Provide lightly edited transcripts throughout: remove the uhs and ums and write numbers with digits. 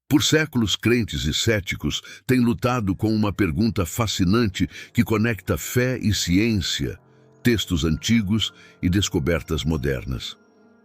Por séculos, crentes e céticos têm lutado com uma pergunta fascinante que conecta fé e ciência, textos antigos e descobertas modernas.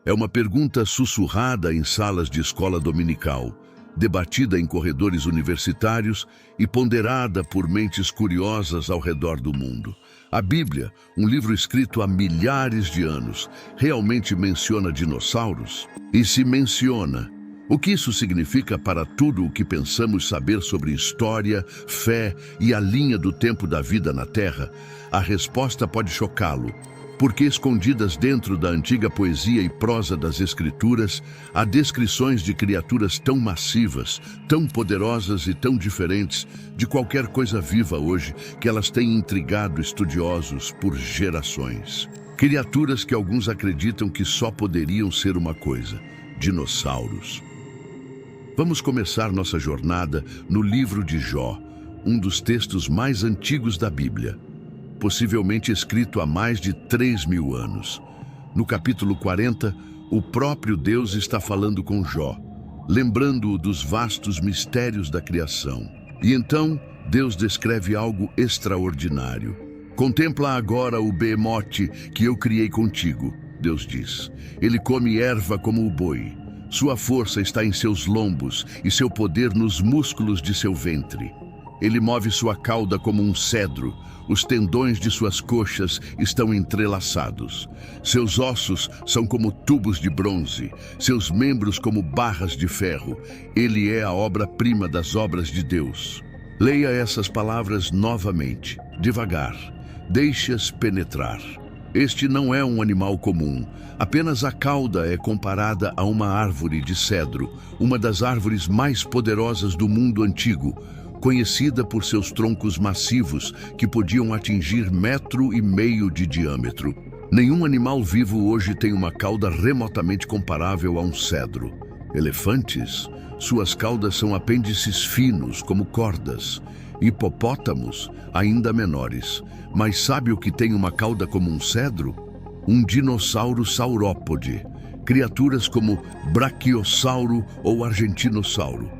É uma pergunta sussurrada em salas de escola dominical, debatida em corredores universitários e ponderada por mentes curiosas ao redor do mundo. A Bíblia, um livro escrito há milhares de anos, realmente menciona dinossauros? E se menciona, o que isso significa para tudo o que pensamos saber sobre história, fé e a linha do tempo da vida na Terra? A resposta pode chocá-lo, porque escondidas dentro da antiga poesia e prosa das Escrituras, há descrições de criaturas tão massivas, tão poderosas e tão diferentes de qualquer coisa viva hoje, que elas têm intrigado estudiosos por gerações. Criaturas que alguns acreditam que só poderiam ser uma coisa: dinossauros. Vamos começar nossa jornada no livro de Jó, um dos textos mais antigos da Bíblia, possivelmente escrito há mais de 3.000 anos. No capítulo 40, o próprio Deus está falando com Jó, lembrando-o dos vastos mistérios da criação. E então, Deus descreve algo extraordinário. Contempla agora o behemote que eu criei contigo, Deus diz. Ele come erva como o boi. Sua força está em seus lombos e seu poder nos músculos de seu ventre. Ele move sua cauda como um cedro, os tendões de suas coxas estão entrelaçados. Seus ossos são como tubos de bronze, seus membros como barras de ferro. Ele é a obra-prima das obras de Deus. Leia essas palavras novamente, devagar. Deixe-as penetrar. Este não é um animal comum. Apenas a cauda é comparada a uma árvore de cedro, uma das árvores mais poderosas do mundo antigo, conhecida por seus troncos massivos que podiam atingir 1,5 metros de diâmetro. Nenhum animal vivo hoje tem uma cauda remotamente comparável a um cedro. Elefantes, suas caudas são apêndices finos como cordas. Hipopótamos, ainda menores. Mas sabe o que tem uma cauda como um cedro? Um dinossauro saurópode. Criaturas como brachiosauro ou argentinossauro,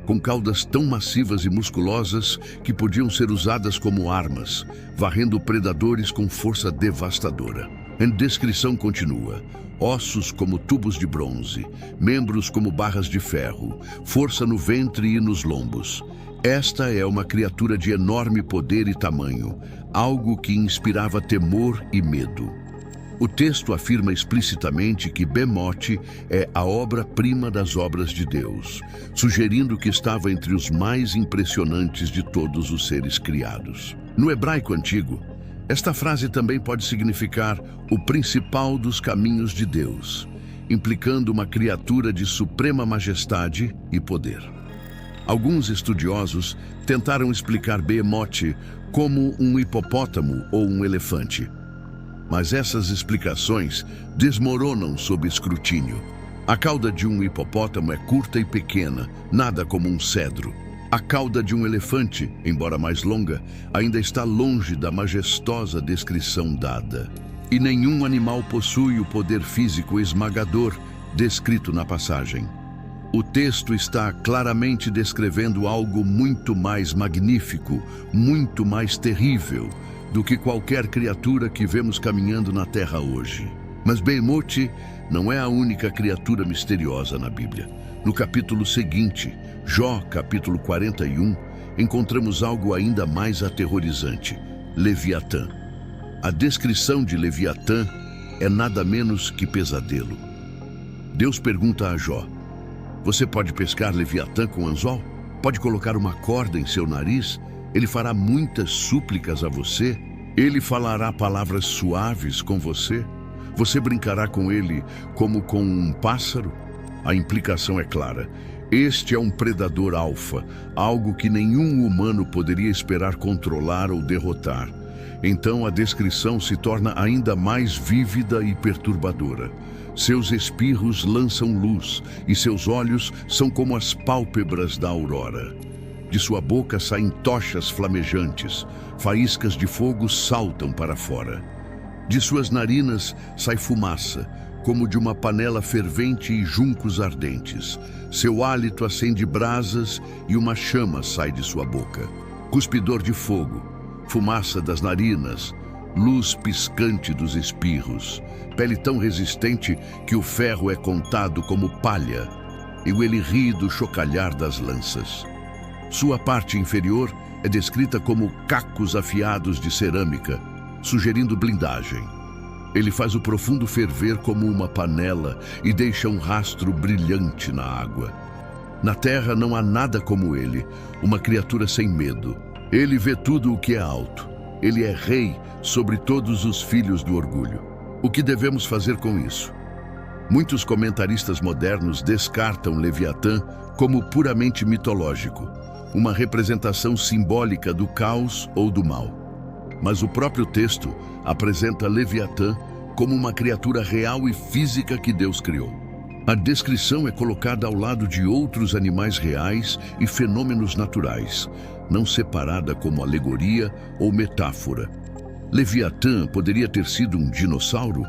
com caudas tão massivas e musculosas que podiam ser usadas como armas, varrendo predadores com força devastadora. A descrição continua: ossos como tubos de bronze, membros como barras de ferro, força no ventre e nos lombos. Esta é uma criatura de enorme poder e tamanho, algo que inspirava temor e medo. O texto afirma explicitamente que Behemoth é a obra-prima das obras de Deus, sugerindo que estava entre os mais impressionantes de todos os seres criados. No hebraico antigo, esta frase também pode significar o principal dos caminhos de Deus, implicando uma criatura de suprema majestade e poder. Alguns estudiosos tentaram explicar Behemoth como um hipopótamo ou um elefante. Mas essas explicações desmoronam sob escrutínio. A cauda de um hipopótamo é curta e pequena, nada como um cedro. A cauda de um elefante, embora mais longa, ainda está longe da majestosa descrição dada. E nenhum animal possui o poder físico esmagador descrito na passagem. O texto está claramente descrevendo algo muito mais magnífico, muito mais terrível do que qualquer criatura que vemos caminhando na Terra hoje. Mas Behemoth não é a única criatura misteriosa na Bíblia. No capítulo seguinte, Jó, capítulo 41, encontramos algo ainda mais aterrorizante: Leviatã. A descrição de Leviatã é nada menos que pesadelo. Deus pergunta a Jó: você pode pescar Leviatã com anzol? Pode colocar uma corda em seu nariz? Ele fará muitas súplicas a você? Ele falará palavras suaves com você? Você brincará com ele como com um pássaro? A implicação é clara. Este é um predador alfa, algo que nenhum humano poderia esperar controlar ou derrotar. Então a descrição se torna ainda mais vívida e perturbadora. Seus espirros lançam luz e seus olhos são como as pálpebras da aurora. De sua boca saem tochas flamejantes, faíscas de fogo saltam para fora. De suas narinas sai fumaça, como de uma panela fervente e juncos ardentes. Seu hálito acende brasas e uma chama sai de sua boca. Cuspidor de fogo, fumaça das narinas, luz piscante dos espirros, pele tão resistente que o ferro é contado como palha, e ele ri do chocalhar das lanças. Sua parte inferior é descrita como cacos afiados de cerâmica, sugerindo blindagem. Ele faz o profundo ferver como uma panela e deixa um rastro brilhante na água. Na terra não há nada como ele, uma criatura sem medo. Ele vê tudo o que é alto. Ele é rei sobre todos os filhos do orgulho. O que devemos fazer com isso? Muitos comentaristas modernos descartam Leviatã como puramente mitológico, uma representação simbólica do caos ou do mal. Mas o próprio texto apresenta Leviatã como uma criatura real e física que Deus criou. A descrição é colocada ao lado de outros animais reais e fenômenos naturais, não separada como alegoria ou metáfora. Leviatã poderia ter sido um dinossauro?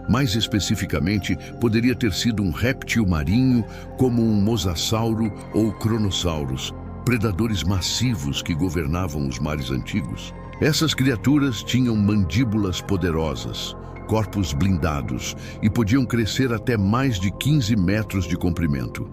Mais especificamente, poderia ter sido um réptil marinho, como um mosasauro ou cronossauros, predadores massivos que governavam os mares antigos. Essas criaturas tinham mandíbulas poderosas, corpos blindados e podiam crescer até mais de 15 metros de comprimento.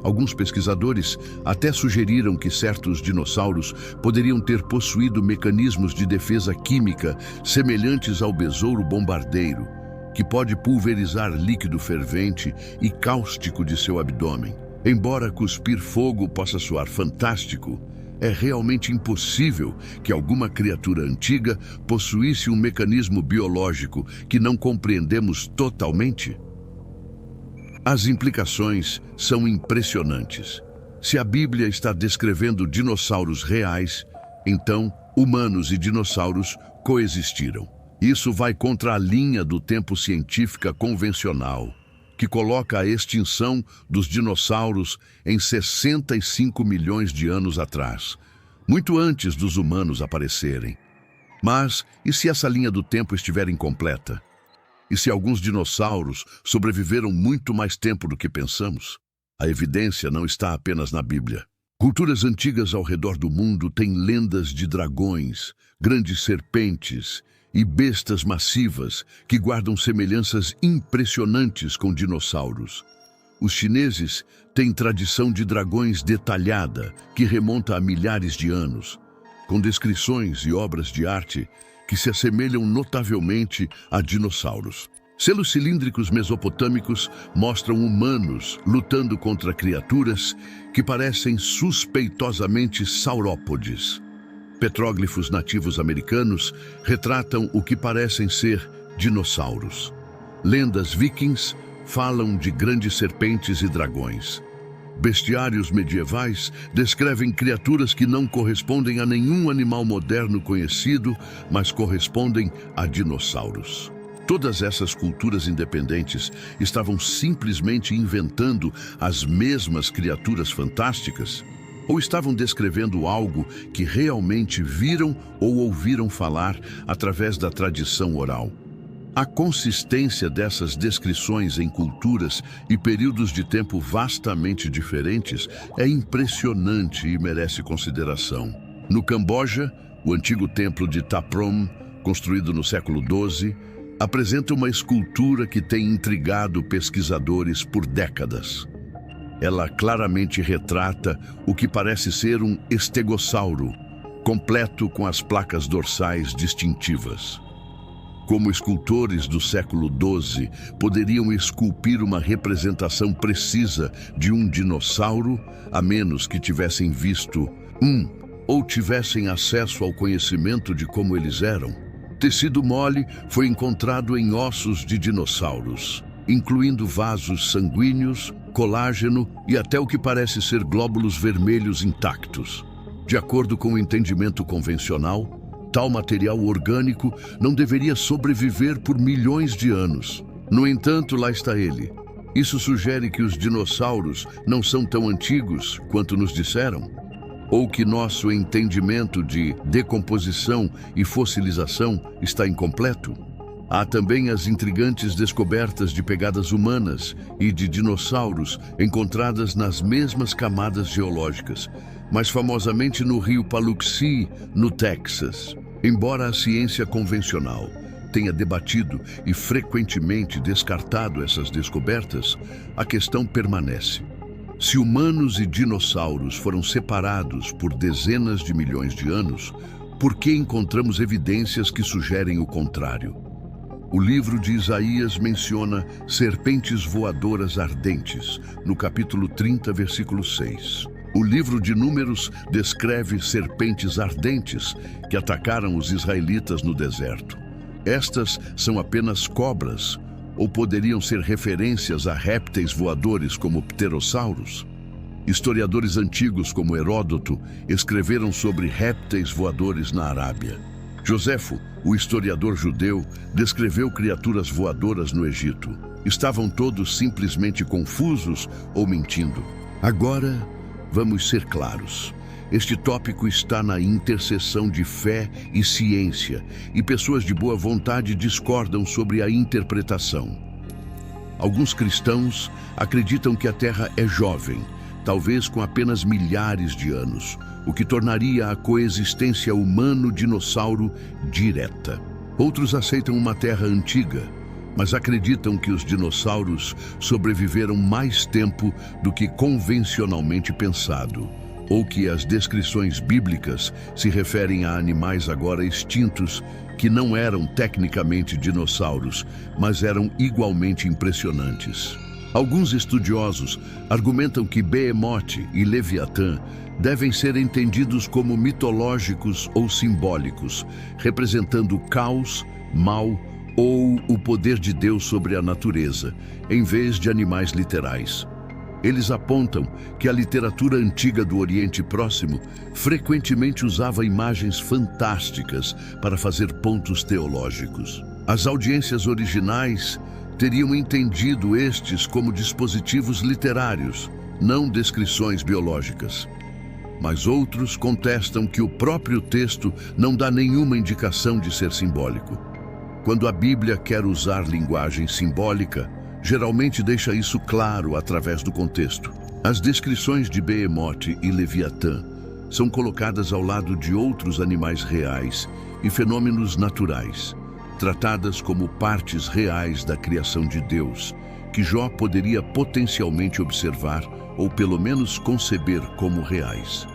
Alguns pesquisadores até sugeriram que certos dinossauros poderiam ter possuído mecanismos de defesa química semelhantes ao besouro bombardeiro, que pode pulverizar líquido fervente e cáustico de seu abdômen. Embora cuspir fogo possa soar fantástico, é realmente impossível que alguma criatura antiga possuísse um mecanismo biológico que não compreendemos totalmente. As implicações são impressionantes. Se a Bíblia está descrevendo dinossauros reais, então humanos e dinossauros coexistiram. Isso vai contra a linha do tempo científica convencional, que coloca a extinção dos dinossauros em 65 milhões de anos atrás, muito antes dos humanos aparecerem. Mas, e se essa linha do tempo estiver incompleta? E se alguns dinossauros sobreviveram muito mais tempo do que pensamos? A evidência não está apenas na Bíblia. Culturas antigas ao redor do mundo têm lendas de dragões, grandes serpentes e bestas massivas que guardam semelhanças impressionantes com dinossauros. Os chineses têm tradição de dragões detalhada que remonta a milhares de anos, com descrições e obras de arte que se assemelham notavelmente a dinossauros. Selos cilíndricos mesopotâmicos mostram humanos lutando contra criaturas que parecem suspeitosamente saurópodes. Petróglifos nativos americanos retratam o que parecem ser dinossauros. Lendas vikings falam de grandes serpentes e dragões. Bestiários medievais descrevem criaturas que não correspondem a nenhum animal moderno conhecido, mas correspondem a dinossauros. Todas essas culturas independentes estavam simplesmente inventando as mesmas criaturas fantásticas? Ou estavam descrevendo algo que realmente viram ou ouviram falar através da tradição oral? A consistência dessas descrições em culturas e períodos de tempo vastamente diferentes é impressionante e merece consideração. No Camboja, o antigo templo de Ta Prohm, construído no século XII, apresenta uma escultura que tem intrigado pesquisadores por décadas. Ela claramente retrata o que parece ser um estegossauro, completo com as placas dorsais distintivas. Como escultores do século XII poderiam esculpir uma representação precisa de um dinossauro, a menos que tivessem visto ou tivessem acesso ao conhecimento de como eles eram? Tecido mole foi encontrado em ossos de dinossauros, incluindo vasos sanguíneos, colágeno e até o que parece ser glóbulos vermelhos intactos. De acordo com o entendimento convencional, tal material orgânico não deveria sobreviver por milhões de anos. No entanto, lá está ele. Isso sugere que os dinossauros não são tão antigos quanto nos disseram? Ou que nosso entendimento de decomposição e fossilização está incompleto? Há também as intrigantes descobertas de pegadas humanas e de dinossauros encontradas nas mesmas camadas geológicas, mais famosamente no rio Paluxy, no Texas. Embora a ciência convencional tenha debatido e frequentemente descartado essas descobertas, a questão permanece. Se humanos e dinossauros foram separados por dezenas de milhões de anos, por que encontramos evidências que sugerem o contrário? O livro de Isaías menciona serpentes voadoras ardentes, no capítulo 30, versículo 6. O livro de Números descreve serpentes ardentes que atacaram os israelitas no deserto. Estas são apenas cobras, ou poderiam ser referências a répteis voadores como pterossauros? Historiadores antigos como Heródoto escreveram sobre répteis voadores na Arábia. Joséfo, o historiador judeu, descreveu criaturas voadoras no Egito. Estavam todos simplesmente confusos ou mentindo? Agora, vamos ser claros. Este tópico está na interseção de fé e ciência, e pessoas de boa vontade discordam sobre a interpretação. Alguns cristãos acreditam que a Terra é jovem, talvez com apenas milhares de anos, o que tornaria a coexistência humano-dinossauro direta. Outros aceitam uma Terra antiga, mas acreditam que os dinossauros sobreviveram mais tempo do que convencionalmente pensado, ou que as descrições bíblicas se referem a animais agora extintos que não eram tecnicamente dinossauros, mas eram igualmente impressionantes. Alguns estudiosos argumentam que Behemoth e Leviatã devem ser entendidos como mitológicos ou simbólicos, representando caos, mal ou o poder de Deus sobre a natureza, em vez de animais literais. Eles apontam que a literatura antiga do Oriente Próximo frequentemente usava imagens fantásticas para fazer pontos teológicos. As audiências originais teriam entendido estes como dispositivos literários, não descrições biológicas. Mas outros contestam que o próprio texto não dá nenhuma indicação de ser simbólico. Quando a Bíblia quer usar linguagem simbólica, geralmente deixa isso claro através do contexto. As descrições de Behemoth e Leviatã são colocadas ao lado de outros animais reais e fenômenos naturais, tratadas como partes reais da criação de Deus, que Jó poderia potencialmente observar ou pelo menos conceber como reais.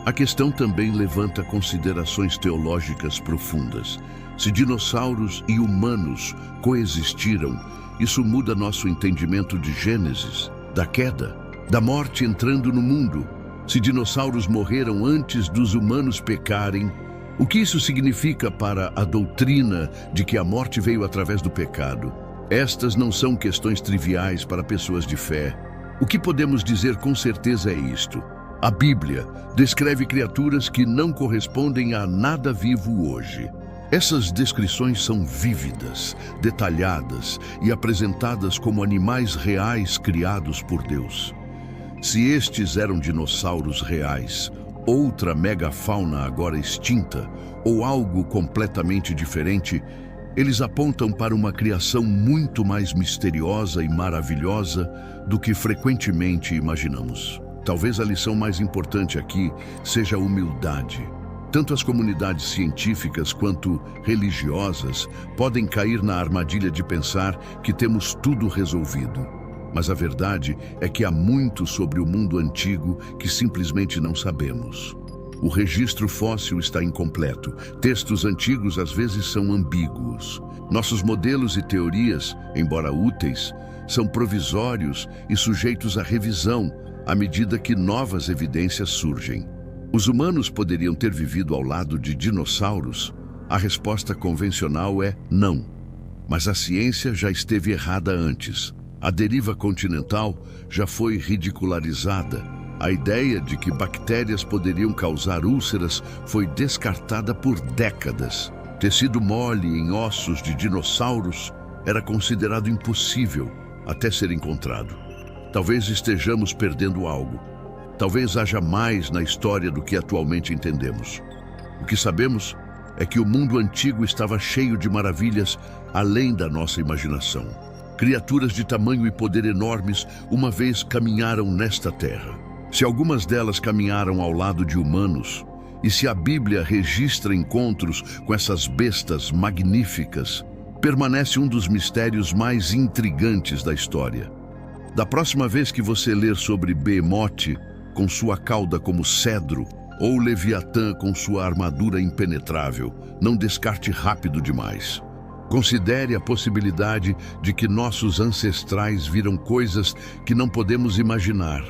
A questão também levanta considerações teológicas profundas. Se dinossauros e humanos coexistiram, isso muda nosso entendimento de Gênesis, da queda, da morte entrando no mundo. Se dinossauros morreram antes dos humanos pecarem, o que isso significa para a doutrina de que a morte veio através do pecado? Estas não são questões triviais para pessoas de fé. O que podemos dizer com certeza é isto: a Bíblia descreve criaturas que não correspondem a nada vivo hoje. Essas descrições são vívidas, detalhadas e apresentadas como animais reais criados por Deus. Se estes eram dinossauros reais, outra megafauna agora extinta, ou algo completamente diferente, eles apontam para uma criação muito mais misteriosa e maravilhosa do que frequentemente imaginamos. Talvez a lição mais importante aqui seja a humildade. Tanto as comunidades científicas quanto religiosas podem cair na armadilha de pensar que temos tudo resolvido. Mas a verdade é que há muito sobre o mundo antigo que simplesmente não sabemos. O registro fóssil está incompleto. Textos antigos às vezes são ambíguos. Nossos modelos e teorias, embora úteis, são provisórios e sujeitos à revisão à medida que novas evidências surgem. Os humanos poderiam ter vivido ao lado de dinossauros? A resposta convencional é não. Mas a ciência já esteve errada antes. A deriva continental já foi ridicularizada. A ideia de que bactérias poderiam causar úlceras foi descartada por décadas. Tecido mole em ossos de dinossauros era considerado impossível até ser encontrado. Talvez estejamos perdendo algo. Talvez haja mais na história do que atualmente entendemos. O que sabemos é que o mundo antigo estava cheio de maravilhas além da nossa imaginação. Criaturas de tamanho e poder enormes uma vez caminharam nesta terra. Se algumas delas caminharam ao lado de humanos, e se a Bíblia registra encontros com essas bestas magníficas, permanece um dos mistérios mais intrigantes da história. Da próxima vez que você ler sobre Behemoth, com sua cauda como cedro, ou Leviatã com sua armadura impenetrável, não descarte rápido demais. Considere a possibilidade de que nossos ancestrais viram coisas que não podemos imaginar.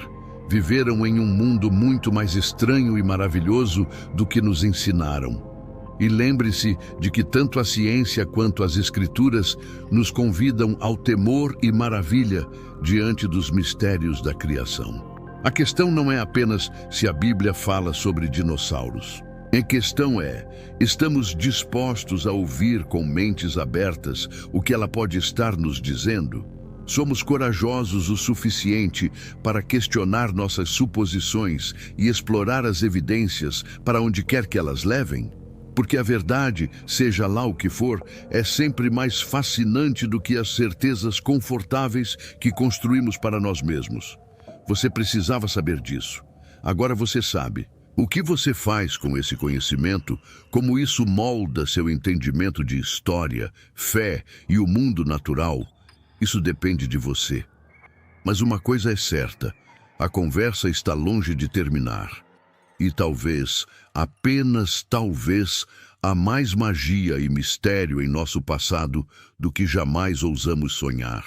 Viveram em um mundo muito mais estranho e maravilhoso do que nos ensinaram. E lembre-se de que tanto a ciência quanto as escrituras nos convidam ao temor e maravilha diante dos mistérios da criação. A questão não é apenas se a Bíblia fala sobre dinossauros. A questão é, estamos dispostos a ouvir com mentes abertas o que ela pode estar nos dizendo? Somos corajosos o suficiente para questionar nossas suposições e explorar as evidências para onde quer que elas levem? Porque a verdade, seja lá o que for, é sempre mais fascinante do que as certezas confortáveis que construímos para nós mesmos. Você precisava saber disso. Agora você sabe. O que você faz com esse conhecimento, como isso molda seu entendimento de história, fé e o mundo natural, isso depende de você. Mas uma coisa é certa, a conversa está longe de terminar. E talvez, apenas talvez, há mais magia e mistério em nosso passado do que jamais ousamos sonhar.